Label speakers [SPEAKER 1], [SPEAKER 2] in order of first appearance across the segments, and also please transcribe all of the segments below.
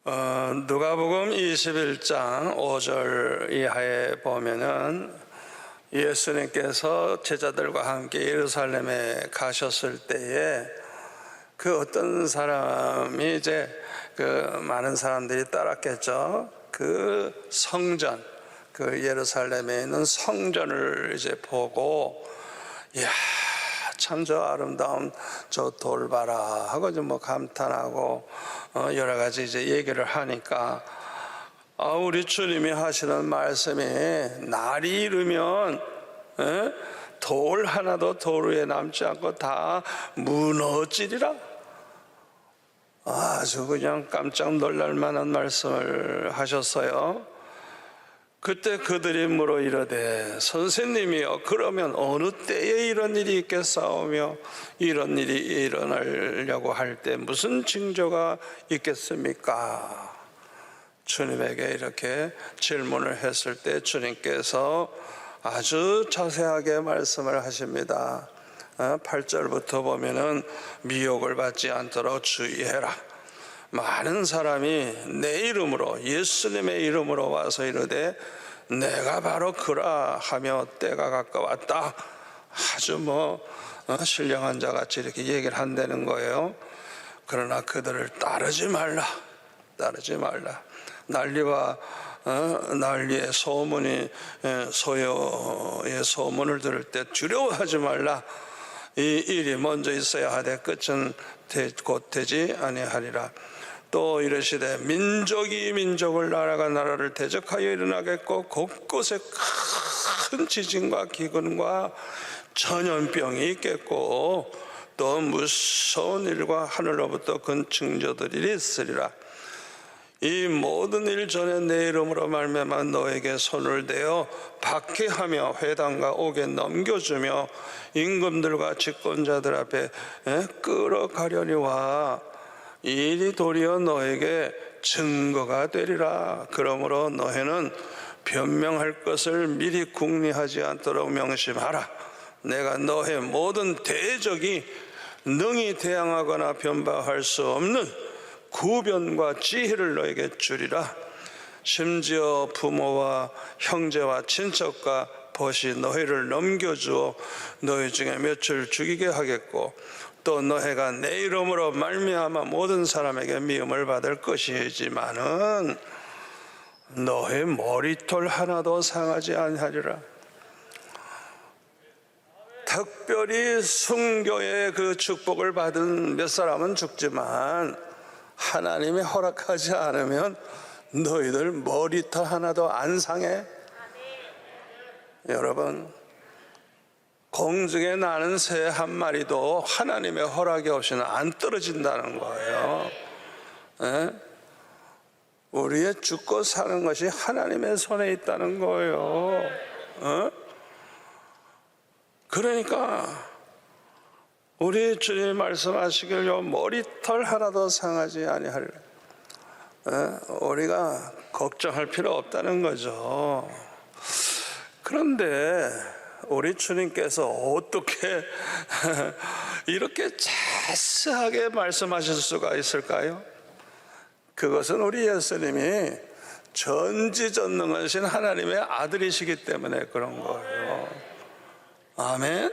[SPEAKER 1] 누가복음 21장 5절 이하에 보면은 예수님께서 제자들과 함께 예루살렘에 가셨을 때에 그 어떤 사람이 이제 그 많은 사람들이 따랐겠죠. 그 성전, 그 예루살렘에 있는 성전을 이제 보고, 이야, 참 저 아름다운 저 돌 봐라 하고 좀 뭐 감탄하고 여러 가지 이제 얘기를 하니까, 우리 주님이 하시는 말씀이 날이 이르면 돌 하나도 돌 위에 남지 않고 다 무너지리라. 아주 그냥 깜짝 놀랄 만한 말씀을 하셨어요. 그때 그들이 물어 이르되 선생님이여, 그러면 어느 때에 이런 일이 있겠사오며 이런 일이 일어나려고 할 때 무슨 징조가 있겠습니까? 주님에게 이렇게 질문을 했을 때 주님께서 아주 자세하게 말씀을 하십니다. 8절부터 보면은 미혹을 받지 않도록 주의해라. 많은 사람이 내 이름으로, 예수님의 이름으로 와서 이르되 내가 바로 그라 하며 때가 가까웠다. 아주 신령한 자같이 이렇게 얘기를 한다는 거예요. 그러나 그들을 따르지 말라. 난리와 난리의 소문이 소요의 소문을 들을 때 두려워하지 말라. 이 일이 먼저 있어야 하되 끝은 곧 되지 아니하리라. 또 이르시되 민족이 민족을, 나라가 나라를 대적하여 일어나겠고 곳곳에 큰 지진과 기근과 전염병이 있겠고 또 무서운 일과 하늘로부터 큰 징조들이 있으리라. 이 모든 일 전에 내 이름으로 말미암아 너에게 손을 대어 박해하며 회당과 옥에 넘겨주며 임금들과 집권자들 앞에 끌어가려니와 이 일이 도리어 너에게 증거가 되리라. 그러므로 너희는 변명할 것을 미리 궁리하지 않도록 명심하라. 내가 너의 모든 대적이 능히 대항하거나 변방할 수 없는 구변과 지혜를 너에게 주리라. 심지어 부모와 형제와 친척과 벗이 너희를 넘겨주어 너희 중에 몇을 죽이게 하겠고 또 너희가 내 이름으로 말미암아 모든 사람에게 미움을 받을 것이지만은 너희 머리털 하나도 상하지 아니하리라. 특별히 순교의 그 축복을 받은 몇 사람은 죽지만 하나님이 허락하지 않으면 너희들 머리털 하나도 안 상해. 여러분, 공중에 나는 새 한 마리도 하나님의 허락이 없이는 안 떨어진다는 거예요. 우리의 죽고 사는 것이 하나님의 손에 있다는 거예요. 그러니까 우리 주님 말씀하시길 머리털 하나도 상하지 아니하리라. 우리가 걱정할 필요 없다는 거죠. 그런데 우리 주님께서 어떻게 이렇게 자세하게 말씀하실 수가 있을까요? 그것은 우리 예수님이 전지전능하신 하나님의 아들이시기 때문에 그런 거예요. 아멘.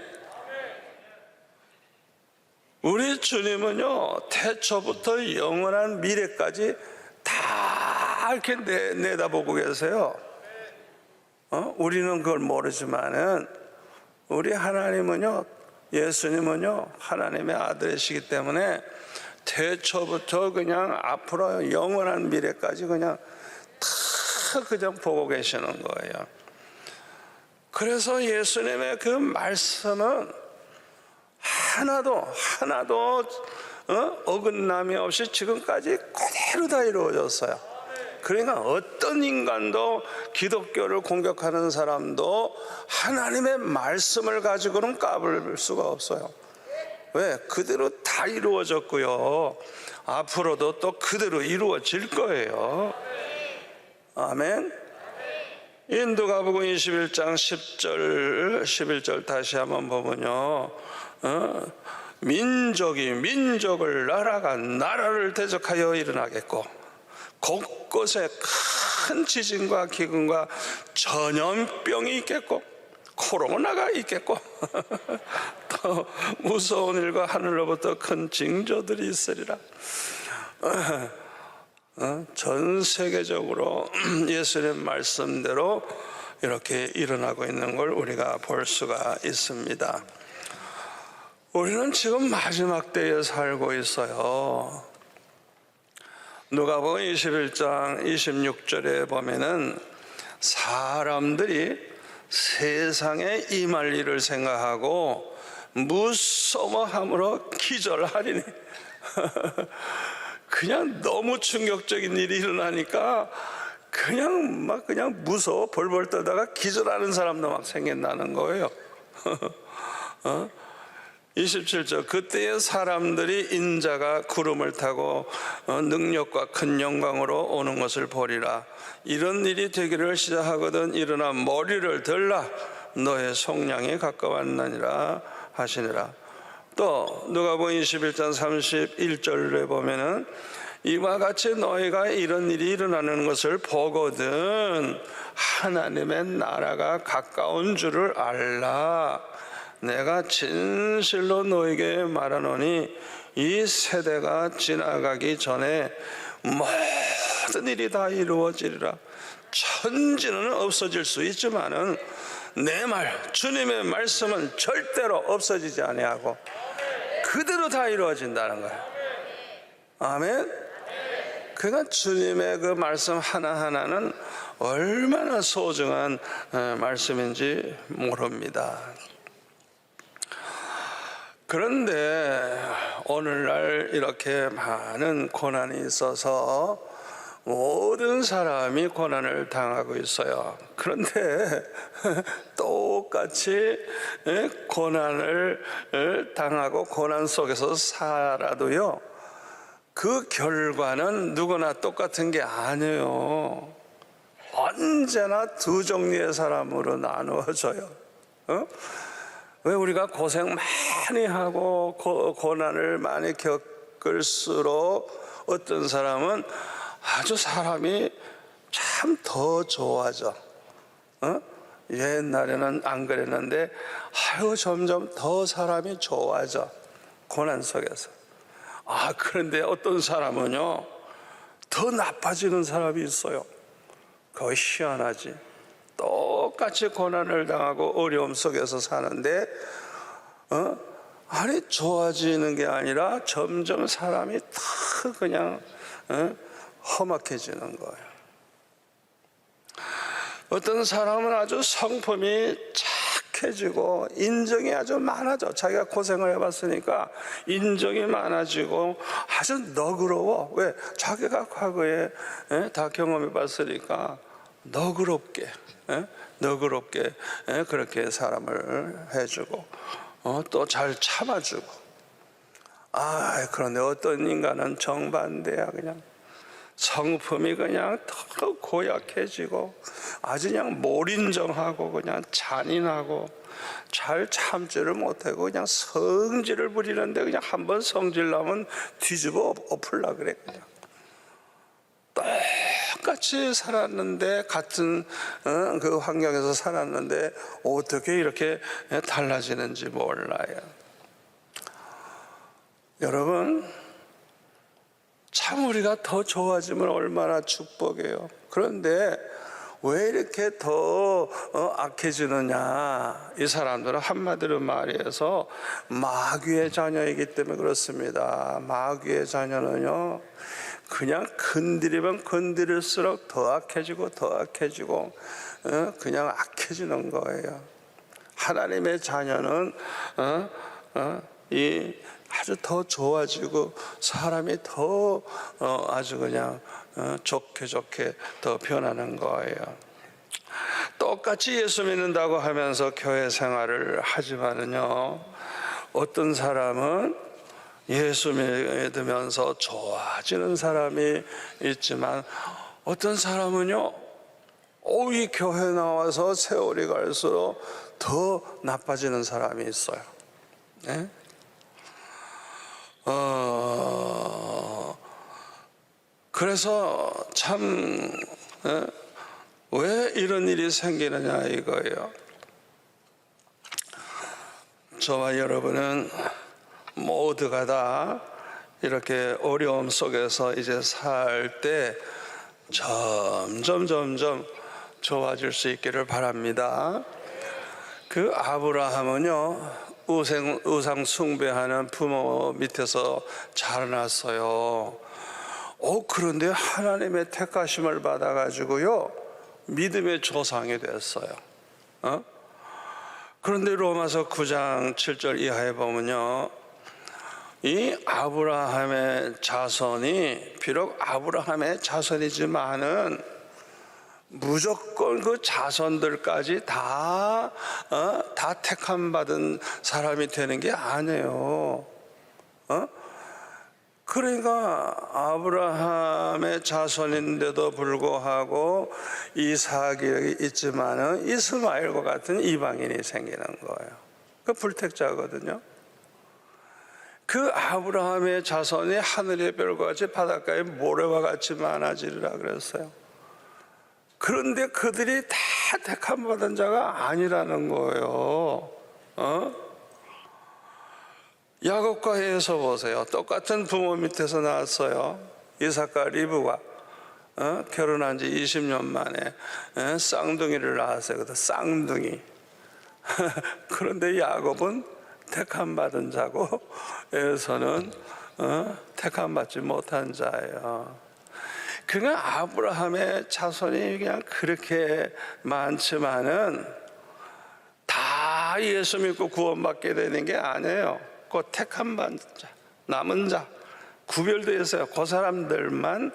[SPEAKER 1] 우리 주님은요, 태초부터 영원한 미래까지 다 이렇게 내다보고 계세요. 우리는 그걸 모르지만은 우리 하나님은요, 예수님은요, 하나님의 아들이시기 때문에 태초부터 그냥 앞으로 영원한 미래까지 그냥 다 그냥 보고 계시는 거예요. 그래서 예수님의 그 말씀은 하나도 어긋남이 없이 지금까지 그대로 다 이루어졌어요. 그러니까 어떤 인간도, 기독교를 공격하는 사람도 하나님의 말씀을 가지고는 까불 수가 없어요. 왜? 그대로 다 이루어졌고요, 앞으로도 또 그대로 이루어질 거예요. 아멘. 누가복음 21장 10절 11절 다시 한번 보면요, 민족이 민족을, 나라가 나라를 대적하여 일어나겠고 곳곳에 큰 지진과 기근과 전염병이 있겠고 코로나가 있겠고 또 무서운 일과 하늘로부터 큰 징조들이 있으리라. 전 세계적으로 예수님 말씀대로 이렇게 일어나고 있는 걸 우리가 볼 수가 있습니다. 우리는 지금 마지막 때에 살고 있어요. 누가복음 21장 26절에 보면은 사람들이 세상에 임할 일을 생각하고 무서워함으로 기절하리니 그냥 너무 충격적인 일이 일어나니까 그냥 무서워 벌벌 떨다가 기절하는 사람도 막 생긴다는 거예요. 27절 그때의 사람들이 인자가 구름을 타고 능력과 큰 영광으로 오는 것을 보리라. 이런 일이 되기를 시작하거든 일어나 머리를 들라 너의 속량이 가까웠느니라 하시니라. 또 누가복음 21장 31절에 보면은 이와 같이 너희가 이런 일이 일어나는 것을 보거든 하나님의 나라가 가까운 줄을 알라. 내가 진실로 너에게 말하노니 이 세대가 지나가기 전에 모든 일이 다 이루어지리라. 천지는 없어질 수 있지만은 내 말, 주님의 말씀은 절대로 없어지지 아니하고 그대로 다 이루어진다는 거예요. 아멘. 그러니까 주님의 그 말씀 하나하나는 얼마나 소중한 말씀인지 모릅니다. 그런데 오늘날 이렇게 많은 고난이 있어서 모든 사람이 고난을 당하고 있어요. 그런데 똑같이 고난을 당하고 고난 속에서 살아도요, 그 결과는 누구나 똑같은 게 아니에요. 언제나 두 종류의 사람으로 나누어져요. 왜 우리가 고생 많이 하고 고난을 많이 겪을수록 어떤 사람은 아주 사람이 참 더 좋아져. 옛날에는 안 그랬는데 아유 점점 더 사람이 좋아져. 고난 속에서. 그런데 어떤 사람은요 더 나빠지는 사람이 있어요. 그거 희한하지. 똑같이 고난을 당하고 어려움 속에서 사는데 아니 좋아지는 게 아니라 점점 사람이 다 그냥 험악해지는 거예요. 어떤 사람은 아주 성품이 착해지고 인정이 아주 많아져. 자기가 고생을 해봤으니까 인정이 많아지고 아주 너그러워. 왜? 자기가 과거에 다 경험해봤으니까 너그럽게 그렇게 사람을 해주고 또 잘 참아주고. 그런데 어떤 인간은 정반대야. 그냥 성품이 그냥 더 고약해지고 아주 그냥 몰인정하고 그냥 잔인하고 잘 참지를 못하고 그냥 성질을 부리는데 그냥 한번 성질 나면 뒤집어 엎으려고 그래. 그냥 똑같이 살았는데 같은 그 환경에서 살았는데 어떻게 이렇게 달라지는지 몰라요. 여러분 참 우리가 더 좋아지면 얼마나 축복이에요. 그런데 왜 이렇게 더 악해지느냐. 이 사람들은 한마디로 말해서 마귀의 자녀이기 때문에 그렇습니다. 마귀의 자녀는요 그냥 건드리면 건드릴수록 더 악해지고 그냥 악해지는 거예요. 하나님의 자녀는 이 아주 더 좋아지고 사람이 더 아주 그냥 좋게 더 변하는 거예요. 똑같이 예수 믿는다고 하면서 교회 생활을 하지만은요 어떤 사람은 예수 믿으면서 좋아지는 사람이 있지만 어떤 사람은요 이 교회 나와서 세월이 갈수록 더 나빠지는 사람이 있어요. 네? 그래서 참 왜 이런 일이 생기느냐 이거예요. 저와 여러분은 모두가 다 이렇게 어려움 속에서 이제 살 때 점점 좋아질 수 있기를 바랍니다. 그 아브라함은요, 우상 숭배하는 부모 밑에서 자라났어요. 그런데 하나님의 택하심을 받아가지고요, 믿음의 조상이 됐어요. 그런데 로마서 9장 7절 이하에 보면요, 이 아브라함의 자손이 비록 아브라함의 자손이지만은 무조건 그 자손들까지 다 택함 받은 사람이 되는 게 아니에요. 그러니까 아브라함의 자손인데도 불구하고 이삭이 있지만은 이스마엘과 같은 이방인이 생기는 거예요. 그 불택자거든요. 그 아브라함의 자손이 하늘의 별과 같이 바닷가의 모래와 같이 많아지리라 그랬어요. 그런데 그들이 다 택함 받은 자가 아니라는 거예요. 야곱과 에서 보세요. 똑같은 부모 밑에서 나왔어요. 이삭과 리브가 결혼한 지 20년 만에 쌍둥이를 낳았어요. 쌍둥이. 그런데 야곱은 택함 받은 자고 에서는 택함 받지 못한 자예요. 그러니까 아브라함의 자손이 그냥 그렇게 많지만은 다 예수 믿고 구원받게 되는 게 아니에요. 그 택함 받은 자, 남은 자, 구별되어 있어요. 그 사람들만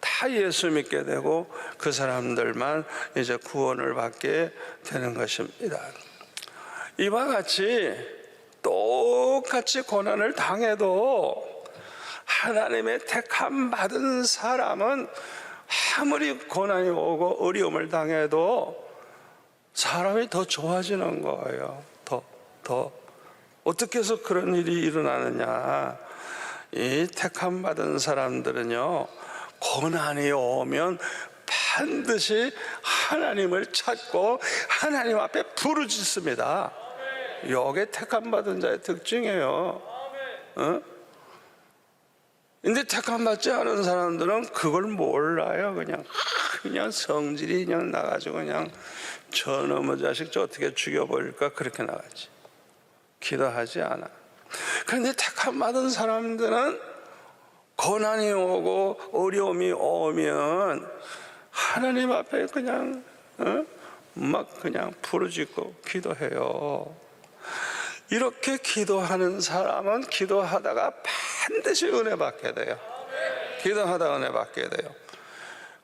[SPEAKER 1] 다 예수 믿게 되고 그 사람들만 이제 구원을 받게 되는 것입니다. 이와 같이 똑같이 고난을 당해도 하나님의 택함 받은 사람은 아무리 고난이 오고 어려움을 당해도 사람이 더 좋아지는 거예요. 더. 어떻게 해서 그런 일이 일어나느냐. 이 택함 받은 사람들은요, 고난이 오면 반드시 하나님을 찾고 하나님 앞에 부르짖습니다. 이게 택함 받은 자의 특징이에요. 근데 택함 받지 않은 사람들은 그걸 몰라요. 그냥 성질이 그냥 나가지고 그냥 저놈의 자식 저 어떻게 죽여버릴까 그렇게 나가지. 기도하지 않아. 그런데 택함 받은 사람들은 고난이 오고 어려움이 오면 하나님 앞에 그냥 그냥 부르짖고 기도해요. 이렇게 기도하는 사람은 기도하다가 반드시 은혜 받게 돼요. 기도하다가 은혜 받게 돼요.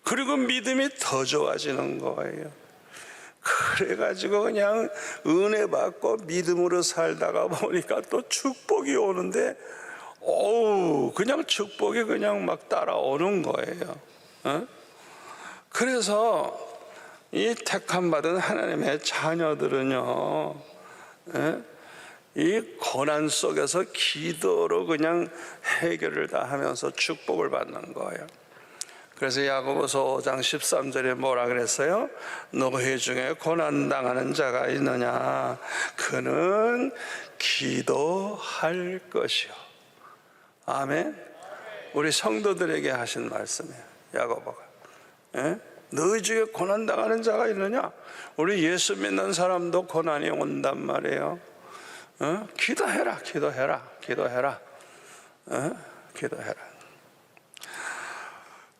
[SPEAKER 1] 그리고 믿음이 더 좋아지는 거예요. 그래가지고 그냥 은혜 받고 믿음으로 살다가 보니까 또 축복이 오는데 그냥 축복이 그냥 막 따라오는 거예요. 그래서 이 택함 받은 하나님의 자녀들은요, 이 고난 속에서 기도로 그냥 해결을 다 하면서 축복을 받는 거예요. 그래서 야고보서 5장 13절에 뭐라 그랬어요? 너희 중에 고난당하는 자가 있느냐? 그는 기도할 것이요. 아멘. 우리 성도들에게 하신 말씀이에요, 야고보가. 너희 중에 고난당하는 자가 있느냐? 우리 예수 믿는 사람도 고난이 온단 말이에요. 기도해라.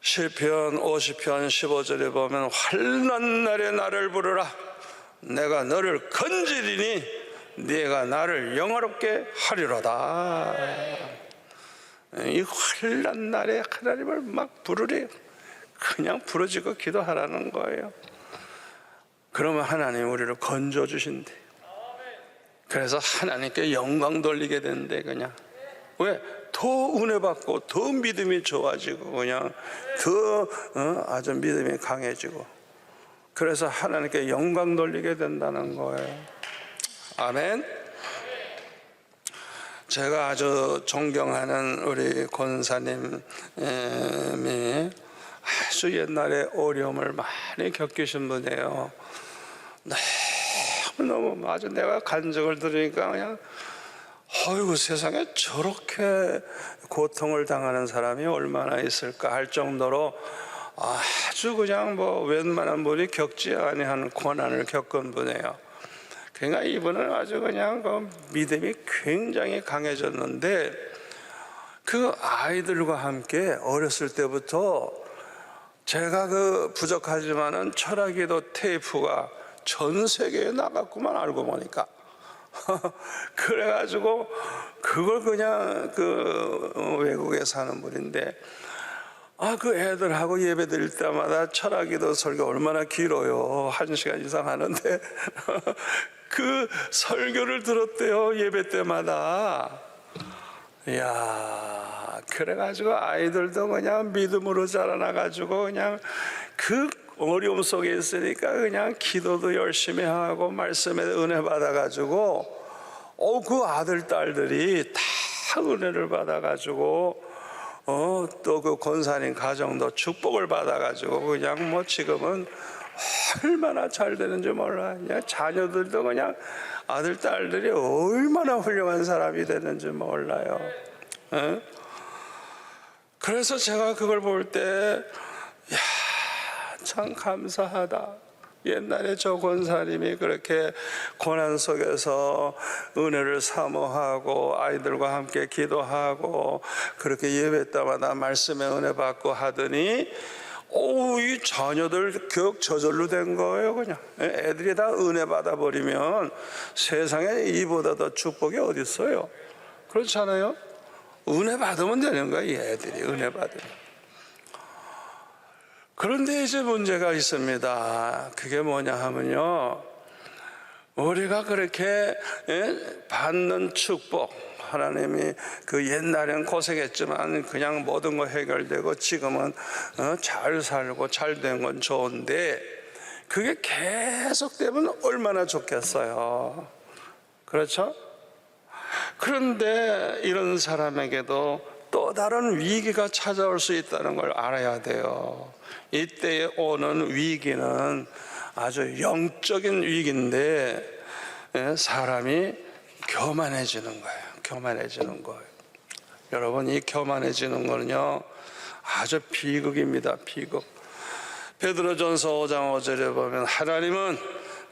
[SPEAKER 1] 시편 50편 15절에 보면 환난 날에 나를 부르라. 내가 너를 건지리니 네가 나를 영화롭게 하리로다. 이 환난 날에 하나님을 막 부르래요. 그냥 부르짖고 기도하라는 거예요. 그러면 하나님 우리를 건져주신대. 그래서 하나님께 영광 돌리게 된대. 그냥 왜? 더 은혜 받고 더 믿음이 좋아지고 그냥 더 아주 믿음이 강해지고, 그래서 하나님께 영광 돌리게 된다는 거예요. 아멘. 제가 아주 존경하는 우리 권사님이 아주 옛날에 어려움을 많이 겪으신 분이에요. 너무 아주 내가 간증을 들으니까 그냥 어이구, 세상에 저렇게 고통을 당하는 사람이 얼마나 있을까 할 정도로 아주 그냥 뭐 웬만한 분이 겪지 아니한 고난을 겪은 분이에요. 그러니까 이분은 아주 그냥 그 믿음이 굉장히 강해졌는데, 그 아이들과 함께 어렸을 때부터 제가 그 부족하지만은 철학기도 테이프가 전 세계에 나갔구만, 알고 보니까. 그래가지고 그걸 그냥 그 외국에 사는 분인데, 그 애들하고 예배 드릴 때마다 철학기도 설교 얼마나 길어요. 1시간 이상 하는데 그 설교를 들었대요, 예배 때마다. 이야, 그래가지고 아이들도 그냥 믿음으로 자라나가지고 그냥 그 어려움 속에 있으니까 그냥 기도도 열심히 하고 말씀에 은혜 받아가지고 그 아들 딸들이 다 은혜를 받아가지고 또 그 권사님 가정도 축복을 받아가지고 그냥 뭐 지금은 얼마나 잘 되는지 몰라. 그냥 자녀들도 그냥 아들 딸들이 얼마나 훌륭한 사람이 되는지 몰라요. 그래서 제가 그걸 볼 때 참 감사하다. 옛날에 저 권사님이 그렇게 고난 속에서 은혜를 사모하고 아이들과 함께 기도하고 그렇게 예배 때마다 말씀에 은혜 받고 하더니 이 자녀들 교육 저절로 된 거예요. 그냥 애들이 다 은혜 받아버리면 세상에 이보다 더 축복이 어디 있어요? 그렇잖아요. 은혜 받으면 되는 거예요. 이 애들이 은혜 받으면. 그런데 이제 문제가 있습니다. 그게 뭐냐 하면요, 우리가 그렇게 받는 축복, 하나님이 그 옛날엔 고생했지만 그냥 모든 거 해결되고 지금은 잘 살고 잘 된 건 좋은데, 그게 계속되면 얼마나 좋겠어요. 그렇죠? 그런데 이런 사람에게도 또 다른 위기가 찾아올 수 있다는 걸 알아야 돼요. 이때에 오는 위기는 아주 영적인 위기인데 사람이 교만해지는 거예요. 교만해지는 거예요. 여러분, 이 교만해지는 거는요 아주 비극입니다. 비극. 베드로전서 5장 5절에 보면 하나님은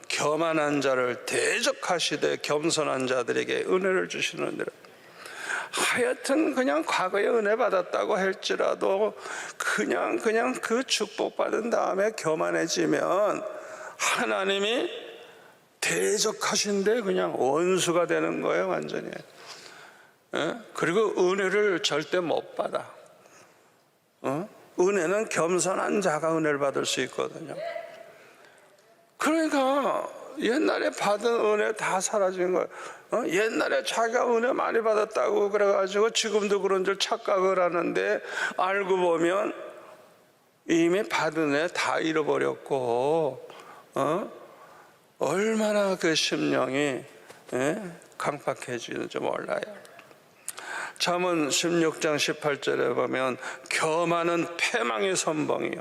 [SPEAKER 1] 교만한 자를 대적하시되 겸손한 자들에게 은혜를 주시느니라. 하여튼 그냥 과거에 은혜 받았다고 할지라도 그냥 그 축복받은 다음에 교만해지면 하나님이 대적하신데 그냥 원수가 되는 거예요, 완전히. 그리고 은혜를 절대 못 받아. 은혜는 겸손한 자가 은혜를 받을 수 있거든요. 그러니까 옛날에 받은 은혜 다 사라진 거예요. 옛날에 자기가 은혜 많이 받았다고 그래가지고 지금도 그런 줄 착각을 하는데, 알고 보면 이미 받은 은혜 다 잃어버렸고 얼마나 그 심령이 강팍해지는지 몰라요. 잠언 16장 18절에 보면 교만은 패망의 선봉이요,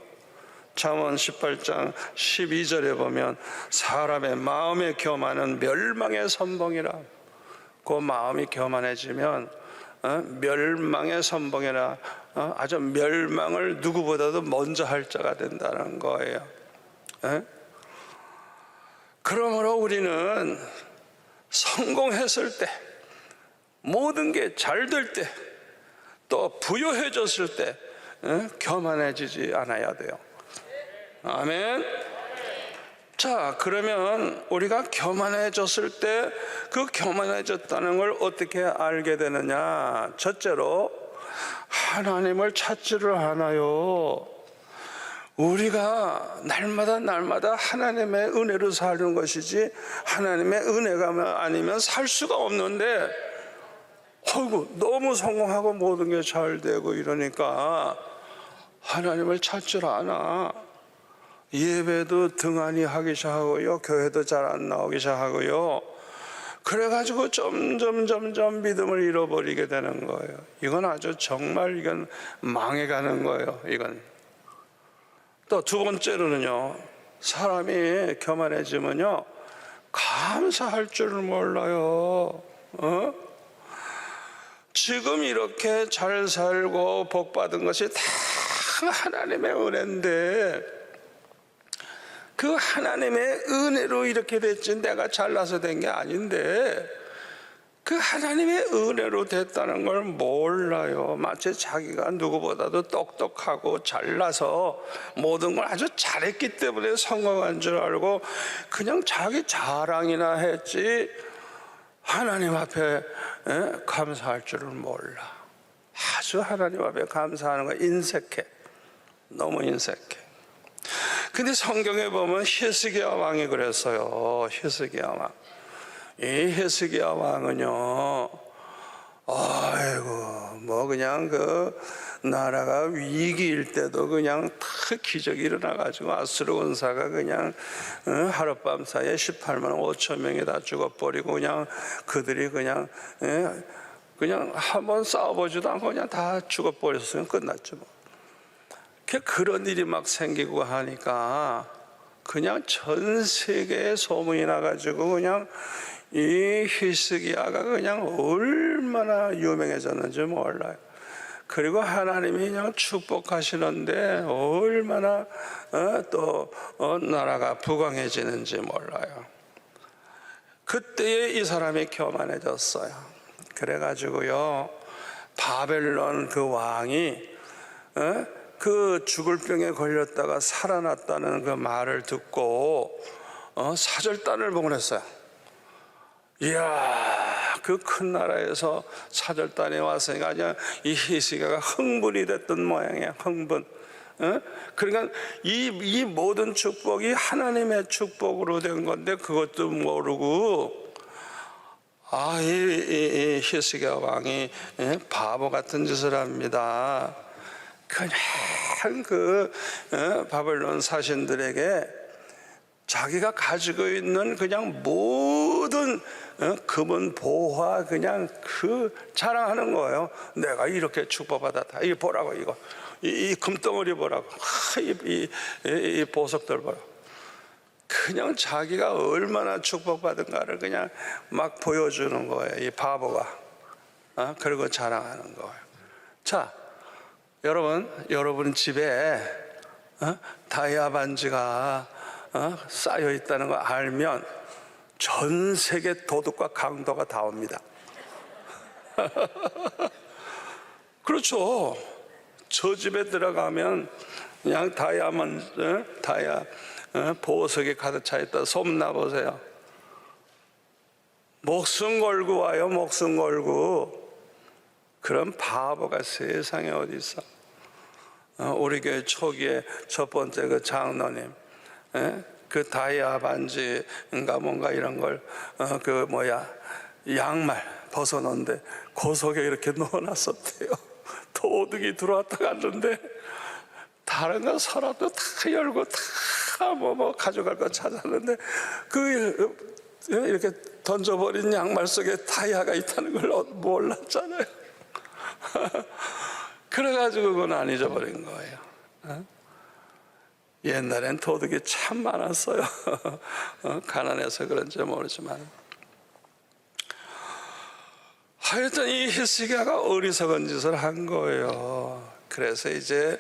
[SPEAKER 1] 잠언 18장 12절에 보면 사람의 마음의 교만은 멸망의 선봉이라. 그 마음이 교만해지면 멸망의 선봉이라, 아주 멸망을 누구보다도 먼저 할 자가 된다는 거예요. 그러므로 우리는 성공했을 때, 모든 게 잘 될 때, 또 부유해졌을 때 교만해지지 않아야 돼요. 아멘. 자, 그러면 우리가 교만해졌을 때 그 교만해졌다는 걸 어떻게 알게 되느냐? 첫째로 하나님을 찾지를 않아요. 우리가 날마다 하나님의 은혜로 사는 것이지 하나님의 은혜가 아니면 살 수가 없는데, 너무 성공하고 모든 게 잘 되고 이러니까 하나님을 찾지를 않아. 예배도 등한히 하기 시작하고요, 교회도 잘 안 나오기 시작하고요. 그래가지고 점점 믿음을 잃어버리게 되는 거예요. 이건 아주 정말 이건 망해가는 거예요. 이건. 또 두 번째로는요, 사람이 교만해지면요, 감사할 줄 몰라요. 지금 이렇게 잘 살고 복 받은 것이 다 하나님의 은혜인데, 그 하나님의 은혜로 이렇게 됐지 내가 잘나서 된 게 아닌데, 그 하나님의 은혜로 됐다는 걸 몰라요. 마치 자기가 누구보다도 똑똑하고 잘나서 모든 걸 아주 잘했기 때문에 성공한 줄 알고 그냥 자기 자랑이나 했지, 하나님 앞에 감사할 줄을 몰라. 아주 하나님 앞에 감사하는 거 인색해. 너무 인색해. 근데 성경에 보면 히스기야 왕이 그랬어요. 히스기야 왕. 이 히스기야 왕은요, 아이고, 뭐 그냥 그 나라가 위기일 때도 그냥 다 기적이 일어나가지고 아수르 군사가 그냥 하룻밤 사이에 18만 5천 명이 다 죽어버리고, 그냥 그들이 그냥 한번 싸워보지도 않고 그냥 다 죽어버렸으면 끝났죠. 뭐. 그런 일이 막 생기고 하니까 그냥 전 세계에 소문이 나가지고 그냥 이 히스기야가 그냥 얼마나 유명해졌는지 몰라요. 그리고 하나님이 그냥 축복하시는데 얼마나 또 나라가 부강해지는지 몰라요. 그때에 이 사람이 교만해졌어요. 그래가지고요, 바벨론 그 왕이 그 죽을 병에 걸렸다가 살아났다는 그 말을 듣고 사절단을 보냈어요. 이야, 그 큰 나라에서 사절단이 왔으니까 그냥 이 히스기야가 흥분이 됐던 모양이야. 흥분. 그러니까 이 모든 축복이 하나님의 축복으로 된 건데 그것도 모르고, 이 히스기야 왕이 바보 같은 짓을 합니다. 그냥 그 바벨론 사신들에게 자기가 가지고 있는 그냥 모든 금은 보화 그냥 그 자랑하는 거예요. 내가 이렇게 축복받았다. 이 보라고, 이거 이 금덩어리 보라고, 이 보석들 보라고. 그냥 자기가 얼마나 축복받은가를 그냥 막 보여주는 거예요, 이 바보가. 그리고 자랑하는 거예요. 자, 여러분 집에 다이아 반지가 쌓여 있다는 거 알면 전 세계 도둑과 강도가 다 옵니다. 그렇죠. 저 집에 들어가면 그냥 다이아 보석이 가득 차 있다 소문나 보세요. 목숨 걸고 와요. 목숨 걸고. 그런 바보가 세상에 어디 있어. 우리 교회 초기에 첫 번째 그 장로님, 그 다이아 반지인가 뭔가 이런 걸 양말 벗어놓는데 그 속에 이렇게 넣어놨었대요. 도둑이 들어왔다 갔는데 다른 건 서랍도 다 열고 다 뭐 가져갈 거 찾았는데 이렇게 던져버린 양말 속에 다이아가 있다는 걸 몰랐잖아요. 그래가지고 그건 안 잊어버린 거예요. 옛날엔 도둑이 참 많았어요. 가난해서 그런지 모르지만. 하여튼 이 히스기야가 어리석은 짓을 한 거예요. 그래서 이제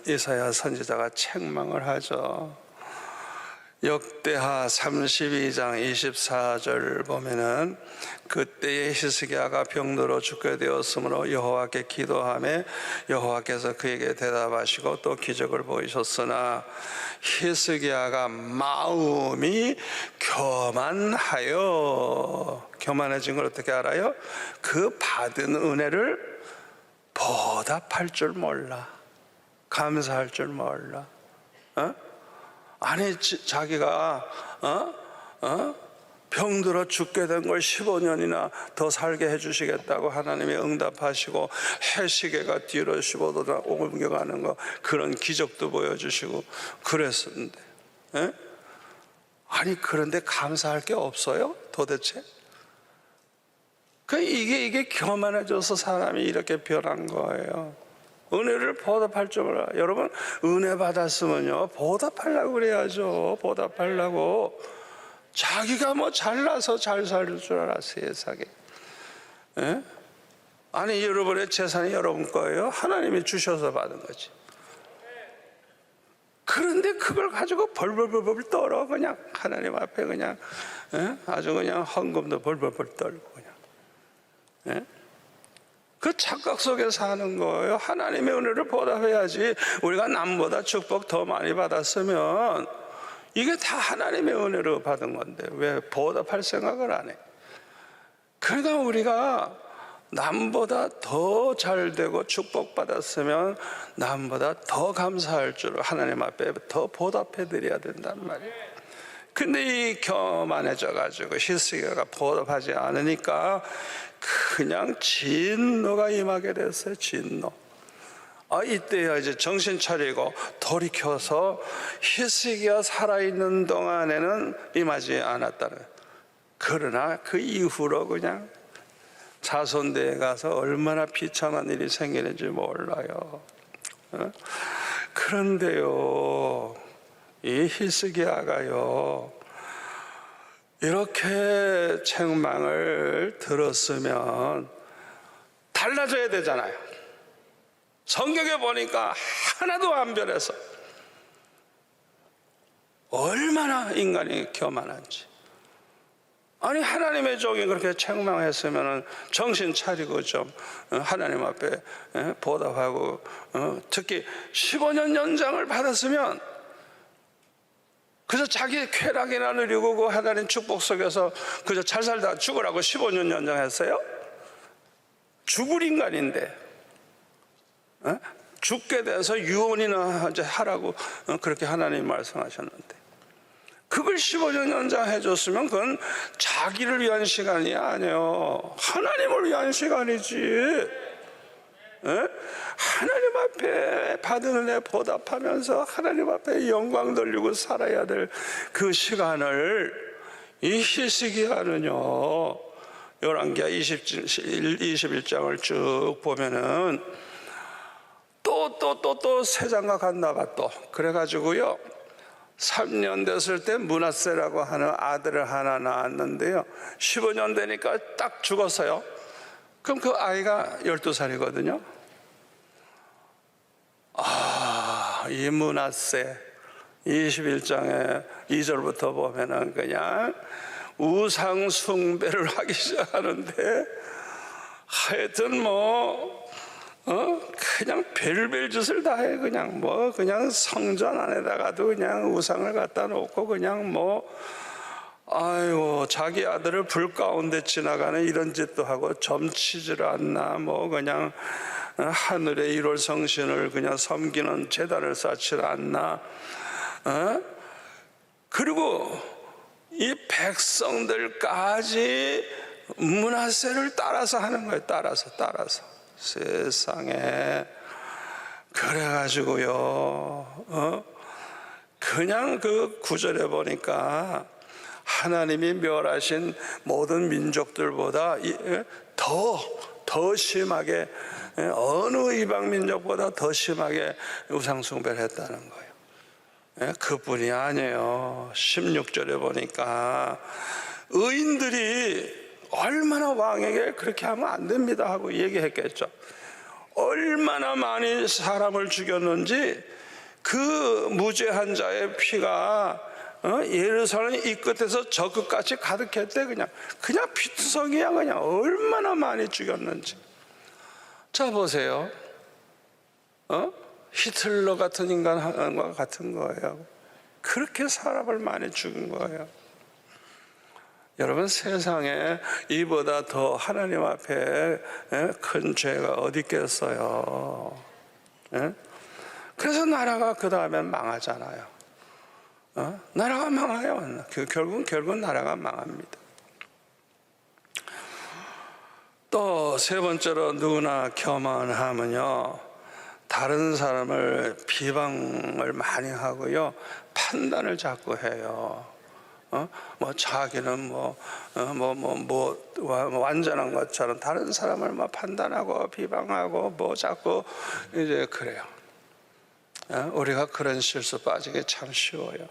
[SPEAKER 1] 이사야 선지자가 책망을 하죠. 역대하 32장 24절 보면은 그때에 히스기야가 병들어 죽게 되었으므로 여호와께 기도하며 여호와께서 그에게 대답하시고 또 기적을 보이셨으나 히스기야가 마음이 교만해진 걸 어떻게 알아요? 그 받은 은혜를 보답할 줄 몰라. 감사할 줄 몰라. 아니 자기가 병들어 죽게 된 걸 15년이나 더 살게 해주시겠다고 하나님이 응답하시고 해시계가 뒤로 15도나 옮겨가는 거 그런 기적도 보여주시고 그랬었는데 아니 그런데 감사할 게 없어요? 도대체? 이게 교만해져서 사람이 이렇게 변한 거예요. 은혜를 보답할 줄 몰라. 여러분 은혜 받았으면요 보답하려고 그래야죠. 보답하려고. 자기가 뭐 잘나서 잘 살 줄 알아 세상에. 에? 아니 여러분의 재산이 여러분 거예요. 하나님이 주셔서 받은 거지. 그런데 그걸 가지고 벌벌벌벌 떨어 그냥 하나님 앞에 그냥 아주 그냥 헌금도 벌벌벌 떨고 그냥. 그 착각 속에 사는 거예요. 하나님의 은혜를 보답해야지. 우리가 남보다 축복 더 많이 받았으면 이게 다 하나님의 은혜로 받은 건데 왜 보답할 생각을 안 해? 그러니까 우리가 남보다 더 잘되고 축복받았으면 남보다 더 감사할 줄 하나님 앞에 더 보답해 드려야 된단 말이에요. 근데 이 교만해져 가지고 히스기야가 보답하지 않으니까 그냥 진노가 임하게 됐어요. 진노. 이때야 이제 정신 차리고 돌이켜서 히스기야 살아있는 동안에는 임하지 않았다는 거예요. 그러나 그 이후로 그냥 자손대에 가서 얼마나 비참한 일이 생기는지 몰라요. 그런데요 이 히스기야가요 이렇게 책망을 들었으면 달라져야 되잖아요. 성경에 보니까 하나도 안 변해서 얼마나 인간이 교만한지. 아니 하나님의 종이 그렇게 책망했으면 정신 차리고 좀 하나님 앞에 보답하고 특히 15년 연장을 받았으면 그저 자기 쾌락이나 누리고 그 하나님 축복 속에서 그저 잘 살다 죽으라고 15년 연장했어요? 죽을 인간인데 죽게 돼서 유언이나 이제 하라고 그렇게 하나님 말씀하셨는데 그걸 15년 연장해 줬으면 그건 자기를 위한 시간이 아니에요. 하나님을 위한 시간이지. 하나님 앞에 받은 은혜 보답하면서 하나님 앞에 영광 돌리고 살아야 될 그 시간을 이 히스기야는요 열왕기하 21장을 쭉 보면은 또 새 장가 갔나봐. 또 그래가지고요 3년 됐을 때 므낫세라고 하는 아들을 하나 낳았는데요 15년 되니까 딱 죽었어요. 그럼 그 아이가 12살이거든요 이 므낫세 21장에 2절부터 보면은 그냥 우상 숭배를 하기 시작하는데 하여튼 그냥 별별 짓을 다 해. 그냥 성전 안에다가도 그냥 우상을 갖다 놓고 그냥 아이고 자기 아들을 불 가운데 지나가는 이런 짓도 하고 점치질 않나 그냥 하늘의 1월 성신을 그냥 섬기는 제단을 쌓질 않나. 그리고 이 백성들까지 므낫세를 따라서 하는 거예요. 따라서 세상에. 그래가지고요 그냥 그 구절에 보니까 하나님이 멸하신 모든 민족들보다 더 심하게 어느 이방 민족보다 더 심하게 우상 숭배를 했다는 거예요. 그뿐이 아니에요. 16절에 보니까 의인들이 얼마나 왕에게 그렇게 하면 안 됩니다 하고 얘기했겠죠. 얼마나 많이 사람을 죽였는지 그 무죄한 자의 피가 예루살렘 이 끝에서 저 끝까지 가득했대. 그냥 피투성이야. 그냥 얼마나 많이 죽였는지. 자 보세요. 히틀러 같은 인간과 같은 거예요. 그렇게 사람을 많이 죽인 거예요. 여러분 세상에 이보다 더 하나님 앞에 큰 죄가 어디 있겠어요. 그래서 나라가 그 다음에 망하잖아요. 나라가 망해요. 결국 나라가 망합니다. 또 세 번째로 누구나 교만하면요 다른 사람을 비방을 많이 하고요 판단을 자꾸 해요. 뭐 자기는 완전한 것처럼 다른 사람을 뭐 판단하고 비방하고 뭐 자꾸 이제 그래요. 우리가 그런 실수 빠지기 참 쉬워요.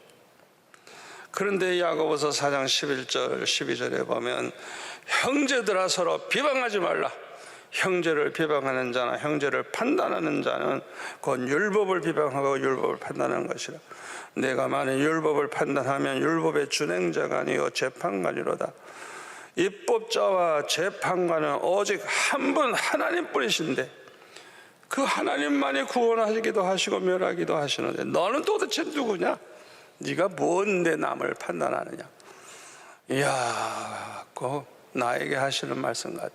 [SPEAKER 1] 그런데 야고보서 4장 11절 12절에 보면 형제들아 서로 비방하지 말라. 형제를 비방하는 자나 형제를 판단하는 자는 곧 율법을 비방하고 율법을 판단하는 것이라. 내가 만일 율법을 판단하면 율법의 준행자가 아니요 재판관이로다. 입법자와 재판관은 오직 한 분 하나님뿐이신데 그 하나님만이 구원하시기도 하시고 멸하기도 하시는데 너는 도대체 누구냐? 네가 뭔데 남을 판단하느냐? 이야, 꼭 나에게 하시는 말씀 같아.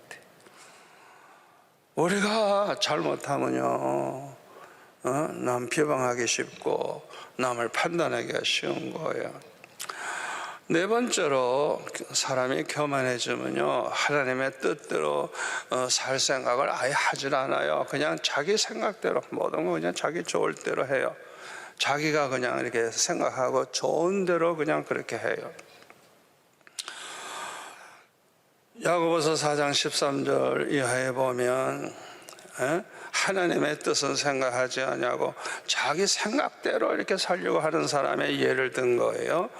[SPEAKER 1] 우리가 잘못하면요, 남 비방하기 쉽고 남을 판단하기가 쉬운 거예요. 네 번째로 사람이 교만해지면요, 하나님의 뜻대로 살 생각을 아예 하질 않아요. 그냥 자기 생각대로 모든 거 그냥 자기 좋을 대로 해요. 자기가 그냥 이렇게 생각하고 좋은 대로 그냥 그렇게 해요. 야고보서 4장 13절 이하에 보면 하나님의 뜻은 생각하지 않냐고 자기 생각대로 이렇게 살려고 하는 사람의 예를 든 거예요.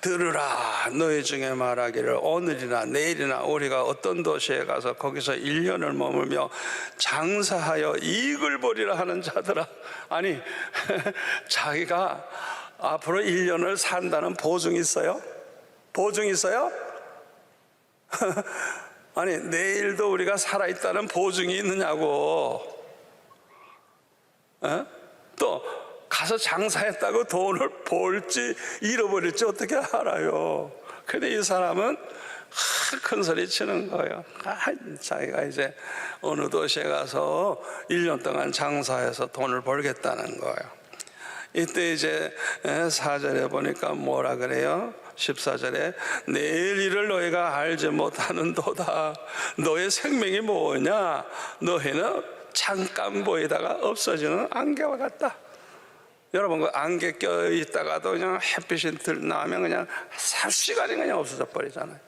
[SPEAKER 1] 들으라, 너희 중에 말하기를 오늘이나 내일이나 우리가 어떤 도시에 가서 거기서 1년을 머물며 장사하여 이익을 보리라 하는 자들아. 아니 자기가 앞으로 1년을 산다는 보증이 있어요? 보증이 있어요? 아니 내일도 우리가 살아있다는 보증이 있느냐고. 또 가서 장사했다고 돈을 벌지 잃어버릴지 어떻게 알아요? 근데 이 사람은 큰 소리 치는 거예요. 자기가 이제 어느 도시에 가서 1년 동안 장사해서 돈을 벌겠다는 거예요. 이때 이제 4절에 보니까 뭐라 그래요? 14절에 내일 일을 너희가 알지 못하는도다. 너의 생명이 뭐냐? 너희는 잠깐 보이다가 없어지는 안개와 같다. 여러분 그 안개 껴 있다가도 그냥 햇빛이 나면 그냥 삽시간이 그냥 없어져 버리잖아요.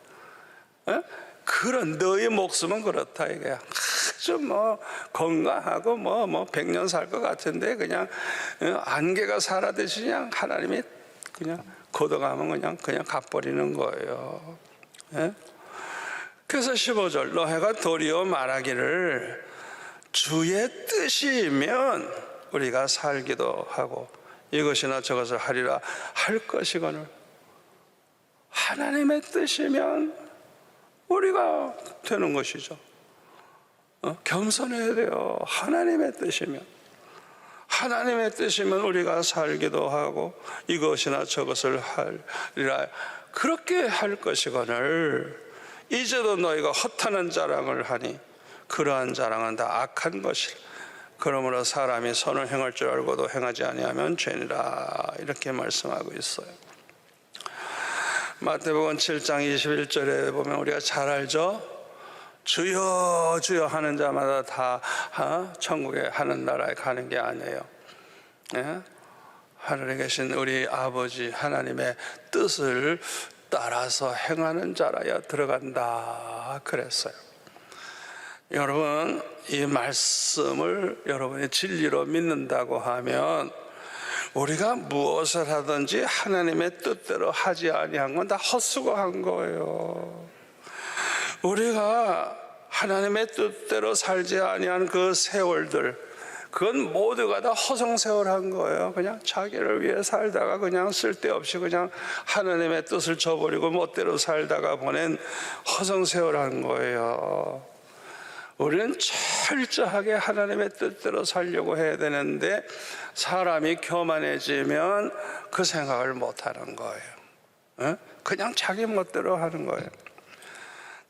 [SPEAKER 1] 그런 너의 목숨은 그렇다 이게. 아주 건강하고 100년 살 것 같은데 그냥 안개가 사라듯이 그냥 하나님이 그냥 걷어가면 그냥 가버리는 거예요. 그래서 15절 너희가 도리어 말하기를 주의 뜻이면 우리가 살기도 하고 이것이나 저것을 하리라 할 것이거늘. 하나님의 뜻이면 우리가 되는 것이죠. 겸손해야 돼요. 하나님의 뜻이면. 하나님의 뜻이면 우리가 살기도 하고 이것이나 저것을 하리라 그렇게 할 것이거늘. 이제도 너희가 허탄한 자랑을 하니 그러한 자랑은 다 악한 것이라. 그러므로 사람이 선을 행할 줄 알고도 행하지 아니하면 죄니라. 이렇게 말씀하고 있어요. 마태복음 7장 21절에 보면 우리가 잘 알죠? 주여 주여 하는 자마다 다 천국에 하는 나라에 가는 게 아니에요. 하늘에 계신 우리 아버지 하나님의 뜻을 따라서 행하는 자라야 들어간다 그랬어요. 여러분 이 말씀을 여러분이 진리로 믿는다고 하면 우리가 무엇을 하든지 하나님의 뜻대로 하지 아니한 건 다 헛수고한 거예요. 우리가 하나님의 뜻대로 살지 아니한 그 세월들 그건 모두가 다 허송세월한 거예요. 그냥 자기를 위해 살다가 그냥 쓸데없이 그냥 하나님의 뜻을 저버리고 멋대로 살다가 보낸 허송세월한 거예요. 우리는 철저하게 하나님의 뜻대로 살려고 해야 되는데 사람이 교만해지면 그 생각을 못하는 거예요. 그냥 자기 멋대로 하는 거예요.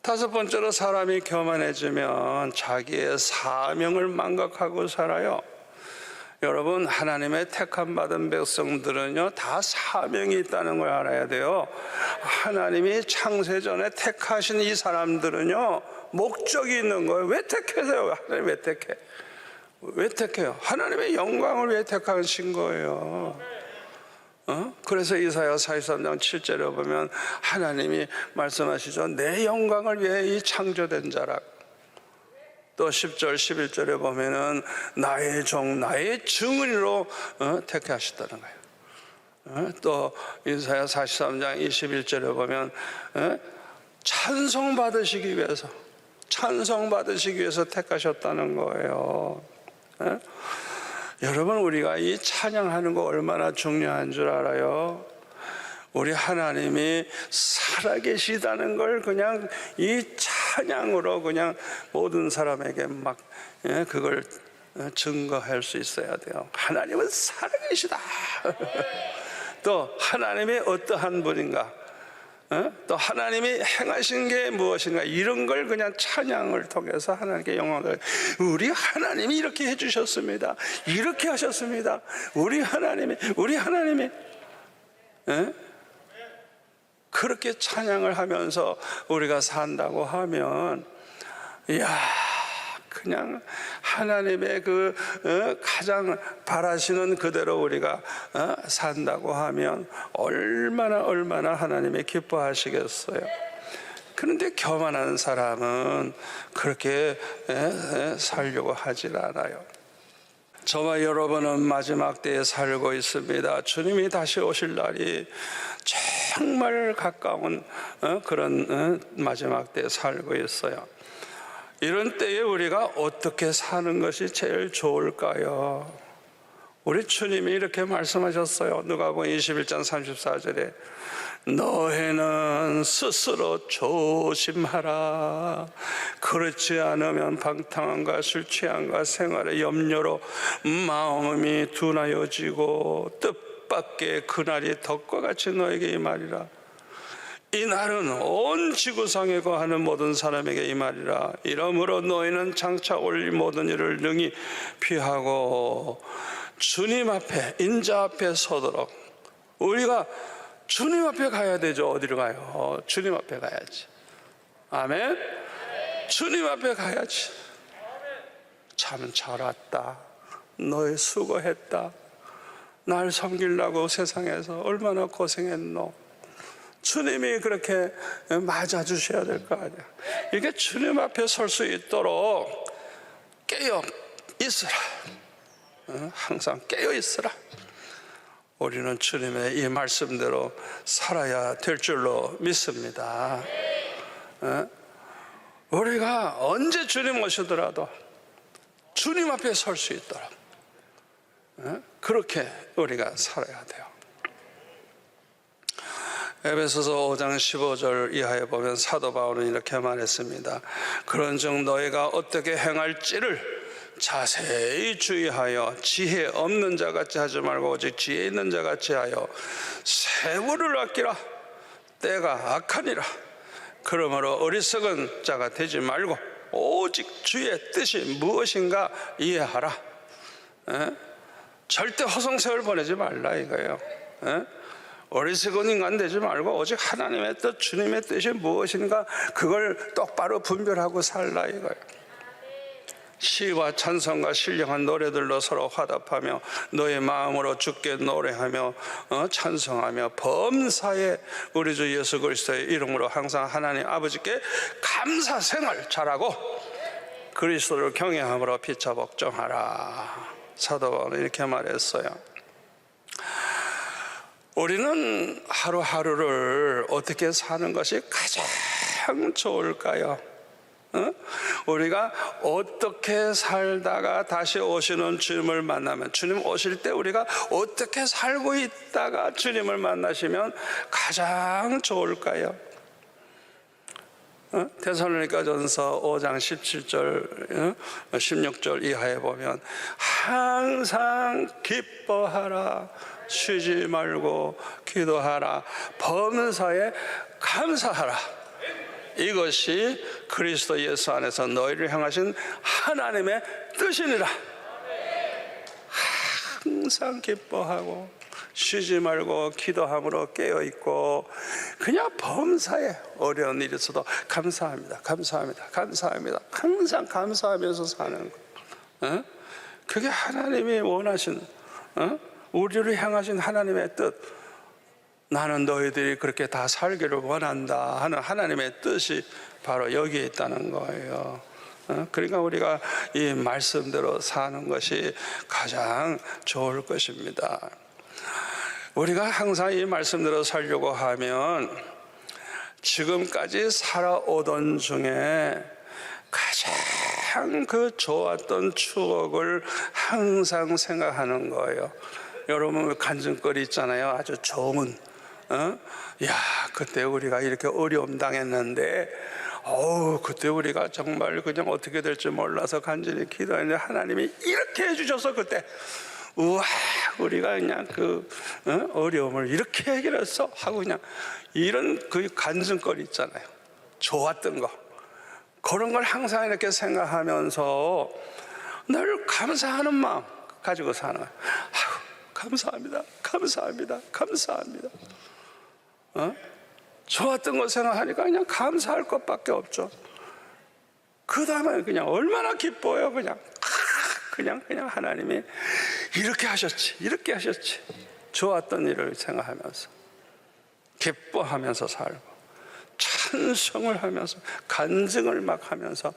[SPEAKER 1] 다섯 번째로 사람이 교만해지면 자기의 사명을 망각하고 살아요. 여러분 하나님의 택함 받은 백성들은요 다 사명이 있다는 걸 알아야 돼요. 하나님이 창세전에 택하신 이 사람들은요 목적이 있는 거예요. 왜 택하세요? 하나님 왜 택해? 왜 택해요? 하나님의 영광을 위해 택하신 거예요. 그래서 이사야 43장 7절에 보면 하나님이 말씀하시죠. 내 영광을 위해 이 창조된 자라. 또 10절 11절에 보면은 나의 종 나의 증인으로 택하셨다는 거예요. 또 이사야 43장 21절에 보면 찬송 받으시기 위해서 택하셨다는 거예요. 여러분, 우리가 이 찬양하는 거 얼마나 중요한 줄 알아요? 우리 하나님이 살아계시다는 걸 그냥 이 찬양으로 그냥 모든 사람에게 막 그걸 증거할 수 있어야 돼요. 하나님은 살아계시다. 또 하나님이 어떠한 분인가, 또 하나님이 행하신 게 무엇인가, 이런 걸 그냥 찬양을 통해서 하나님께 영광을, 우리 하나님이 이렇게 해주셨습니다, 이렇게 하셨습니다, 우리 하나님이 그렇게 찬양을 하면서 우리가 산다고 하면, 이야, 그냥 하나님의 그 가장 바라시는 그대로 우리가 산다고 하면 얼마나 하나님이 기뻐하시겠어요. 그런데 교만한 사람은 그렇게 살려고 하질 않아요. 저와 여러분은 마지막 때에 살고 있습니다. 주님이 다시 오실 날이 정말 가까운 그런 마지막 때에 살고 있어요. 이런 때에 우리가 어떻게 사는 것이 제일 좋을까요? 우리 주님이 이렇게 말씀하셨어요. 누가복음 21장 34절에 너희는 스스로 조심하라. 그렇지 않으면 방탕함과 술 취함과 생활의 염려로 마음이 둔하여지고 뜻밖의 그날이 덕과 같이 너에게 임하리라. 이 날은 온 지구상에 거하는 모든 사람에게 임하리라. 이러므로 너희는 장차 올 모든 일을 능히 피하고 주님 앞에, 인자 앞에 서도록. 우리가 주님 앞에 가야 되죠. 어디로 가요? 주님 앞에 가야지. 아멘. 주님 앞에 가야지. 참 잘 왔다, 너희 수고했다, 날 섬기려고 세상에서 얼마나 고생했노. 주님이 그렇게 맞아주셔야 될 거 아니야. 이게 주님 앞에 설 수 있도록 깨어 있으라. 항상 깨어 있으라. 우리는 주님의 이 말씀대로 살아야 될 줄로 믿습니다. 우리가 언제 주님 오시더라도 주님 앞에 설 수 있도록 그렇게 우리가 살아야 돼요. 에베소서 5장 15절 이하에 보면 사도 바울은 이렇게 말했습니다. 그런즉 너희가 어떻게 행할지를 자세히 주의하여 지혜 없는 자 같이 하지 말고 오직 지혜 있는 자 같이 하여 세월을 아끼라. 때가 악하니라. 그러므로 어리석은 자가 되지 말고 오직 주의 뜻이 무엇인가 이해하라. 절대 허송세월 보내지 말라 이거예요. 어리석은 인간 되지 말고 오직 하나님의 뜻, 주님의 뜻이 무엇인가 그걸 똑바로 분별하고 살라 이거예요. 시와 찬송과 신령한 노래들로 서로 화답하며 너의 마음으로 주께 노래하며 찬송하며 범사에 우리 주 예수 그리스도의 이름으로 항상 하나님 아버지께 감사 생활 잘하고 그리스도를 경외함으로 피차 복종하라. 사도 바울은 이렇게 말했어요. 우리는 하루하루를 어떻게 사는 것이 가장 좋을까요? 우리가 어떻게 살다가 다시 오시는 주님을 만나면, 주님 오실 때 우리가 어떻게 살고 있다가 주님을 만나시면 가장 좋을까요? 데살로니가전서 5장 17절 16절 이하에 보면 항상 기뻐하라, 쉬지 말고 기도하라, 범사에 감사하라. 이것이 그리스도 예수 안에서 너희를 향하신 하나님의 뜻이니라. 항상 기뻐하고 쉬지 말고 기도함으로 깨어있고 그냥 범사에 어려운 일이 있어도 감사합니다, 감사합니다, 감사합니다, 항상 감사하면서 사는 거. 그게 하나님이 원하신 우리를 향하신 하나님의 뜻, 나는 너희들이 그렇게 다 살기를 원한다 하는 하나님의 뜻이 바로 여기에 있다는 거예요. 그러니까 우리가 이 말씀대로 사는 것이 가장 좋을 것입니다. 우리가 항상 이 말씀대로 살려고 하면 지금까지 살아오던 중에 가장 그 좋았던 추억을 항상 생각하는 거예요. 여러분 간증거리 있잖아요. 아주 좋은 야 그때 우리가 이렇게 어려움 당했는데 그때 우리가 정말 그냥 어떻게 될지 몰라서 간절히 기도했는데 하나님이 이렇게 해주셔서 그때 우와 우리가 그냥 그 어려움을 이렇게 해결했어 하고 그냥 이런 그 간증거리 있잖아요. 좋았던 거 그런 걸 항상 이렇게 생각하면서 늘 감사하는 마음 가지고 사는 거예요. 감사합니다 감사합니다 감사합니다. 좋았던 거 생각하니까 그냥 감사할 것밖에 없죠. 그 다음에 그냥 얼마나 기뻐요. 그냥 하나님이 이렇게 하셨지 좋았던 일을 생각하면서 기뻐하면서 살고 찬송을 하면서 간증을 막 하면서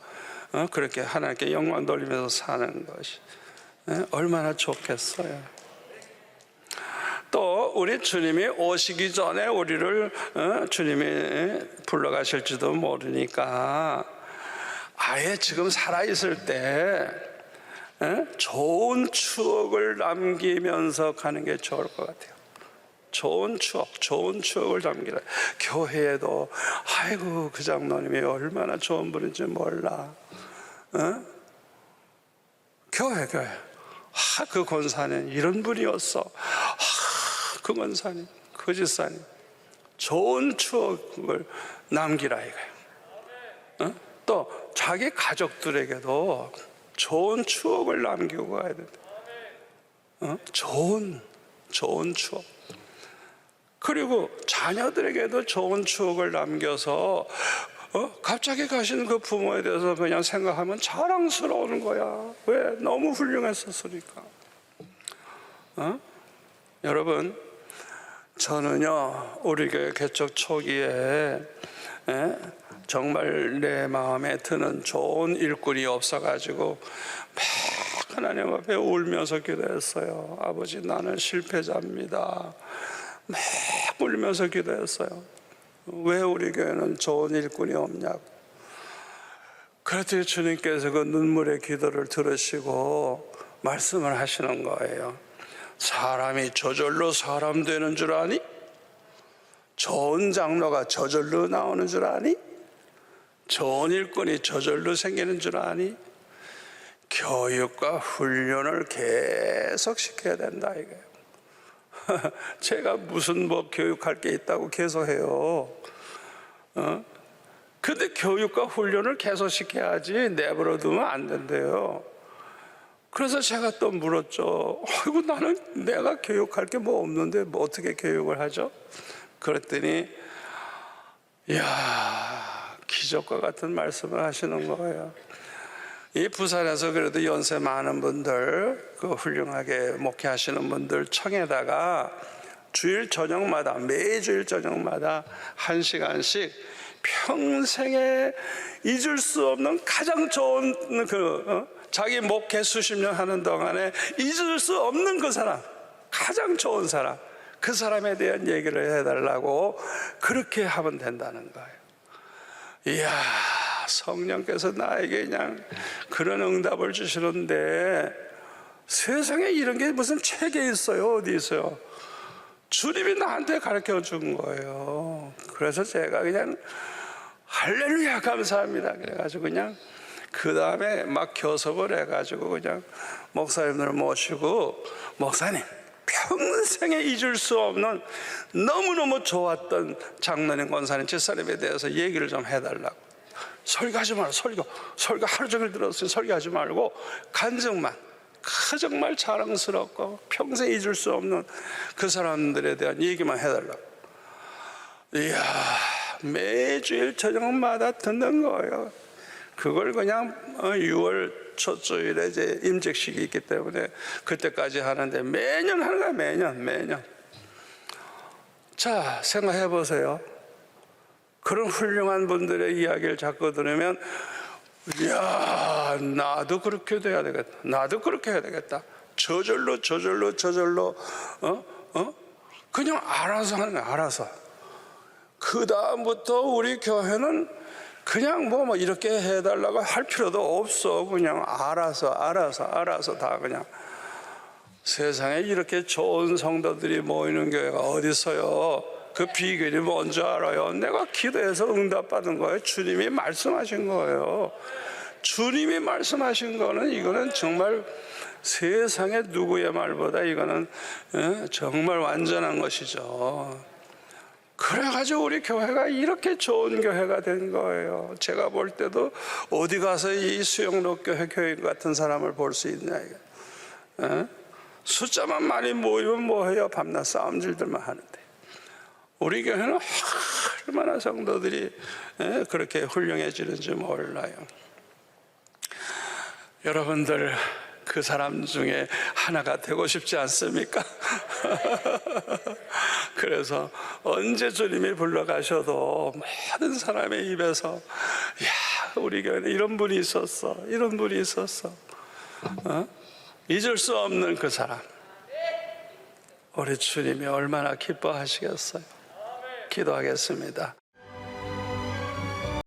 [SPEAKER 1] 그렇게 하나님께 영광 돌리면서 사는 것이 얼마나 좋겠어요. 또 우리 주님이 오시기 전에 우리를 주님이 불러가실지도 모르니까 아예 지금 살아있을 때 좋은 추억을 남기면서 가는 게 좋을 것 같아요. 좋은 추억을 남기라. 교회에도 아이고 그 장로님이 얼마나 좋은 분인지 몰라. 교회 그 권사는 이런 분이었어. 그 권사님 그 집사님 좋은 추억을 남기라 이거예요. 또 자기 가족들에게도 좋은 추억을 남기고 가야 된다. 좋은 추억. 그리고 자녀들에게도 좋은 추억을 남겨서 갑자기 가시는 그 부모에 대해서 그냥 생각하면 자랑스러운 거야. 왜? 너무 훌륭했었으니까. 여러분 저는요 우리 교회 개척 초기에 정말 내 마음에 드는 좋은 일꾼이 없어가지고 막 하나님 앞에 울면서 기도했어요. 아버지 나는 실패자입니다. 막 울면서 기도했어요. 왜 우리 교회는 좋은 일꾼이 없냐고. 그랬더니 주님께서 그 눈물의 기도를 들으시고 말씀을 하시는 거예요. 사람이 저절로 사람 되는 줄 아니? 좋은 장로가 저절로 나오는 줄 아니? 좋은 일꾼이 저절로 생기는 줄 아니? 교육과 훈련을 계속 시켜야 된다 이거예요. 제가 무슨 교육할 게 있다고 계속 해요. 근데 교육과 훈련을 계속 시켜야지 내버려 두면 안 된대요. 그래서 제가 또 물었죠. 아이고 나는 내가 교육할 게 뭐 없는데 뭐 어떻게 교육을 하죠? 그랬더니 이야 기적과 같은 말씀을 하시는 거예요. 이 부산에서 그래도 연세 많은 분들 그 훌륭하게 목회하시는 분들 청에다가 주일 저녁마다 매주일 저녁마다 1시간씩 평생에 잊을 수 없는 가장 좋은 자기 목회 수십 년 하는 동안에 잊을 수 없는 그 사람 가장 좋은 사람 그 사람에 대한 얘기를 해달라고 그렇게 하면 된다는 거예요. 이야 성령께서 나에게 그냥 그런 응답을 주시는데 세상에 이런 게 무슨 책에 있어요? 어디 있어요? 주님이 나한테 가르쳐 준 거예요. 그래서 제가 그냥 할렐루야 감사합니다 그래가지고 그냥 그 다음에 막 교섭을 해가지고 그냥 목사님들을 모시고 목사님 평생에 잊을 수 없는 너무너무 좋았던 장로님 권사님 집사님에 대해서 얘기를 좀 해달라고. 설교하지 말고 설교 하루 종일 들었으니 설교하지 말고 간증만 정말 자랑스럽고 평생 잊을 수 없는 그 사람들에 대한 얘기만 해달라고. 이야 매주일 저녁마다 듣는 거예요. 그걸 그냥 6월 첫 주일에 이제 임직식이 있기 때문에 그때까지 하는데 매년 하는 거야, 매년. 자, 생각해 보세요. 그런 훌륭한 분들의 이야기를 자꾸 들으면, 이야, 나도 그렇게 돼야 되겠다. 나도 그렇게 해야 되겠다. 저절로, 그냥 알아서 하는 거야, 알아서. 그 다음부터 우리 교회는 그냥 뭐 이렇게 해달라고 할 필요도 없어. 그냥 알아서 다 그냥. 세상에 이렇게 좋은 성도들이 모이는 교회가 어디 있어요? 그 비결이 뭔지 알아요? 내가 기도해서 응답받은 거예요. 주님이 말씀하신 거예요. 주님이 말씀하신 거는 이거는 정말 세상의 누구의 말보다 이거는 정말 완전한 것이죠. 그래가지고 우리 교회가 이렇게 좋은 교회가 된 거예요. 제가 볼 때도 어디 가서 이 수영록 교회 교인 같은 사람을 볼 수 있냐 이거. 숫자만 많이 모이면 뭐해요? 밤낮 싸움질들만 하는데 우리 교회는 얼마나 성도들이 그렇게 훌륭해지는지 몰라요. 여러분들 그 사람 중에 하나가 되고 싶지 않습니까? 그래서 언제 주님이 불러가셔도 모든 사람의 입에서 야, 우리 교회는 이런 분이 있었어, 이런 분이 있었어. 잊을 수 없는 그 사람. 우리 주님이 얼마나 기뻐하시겠어요. 기도하겠습니다.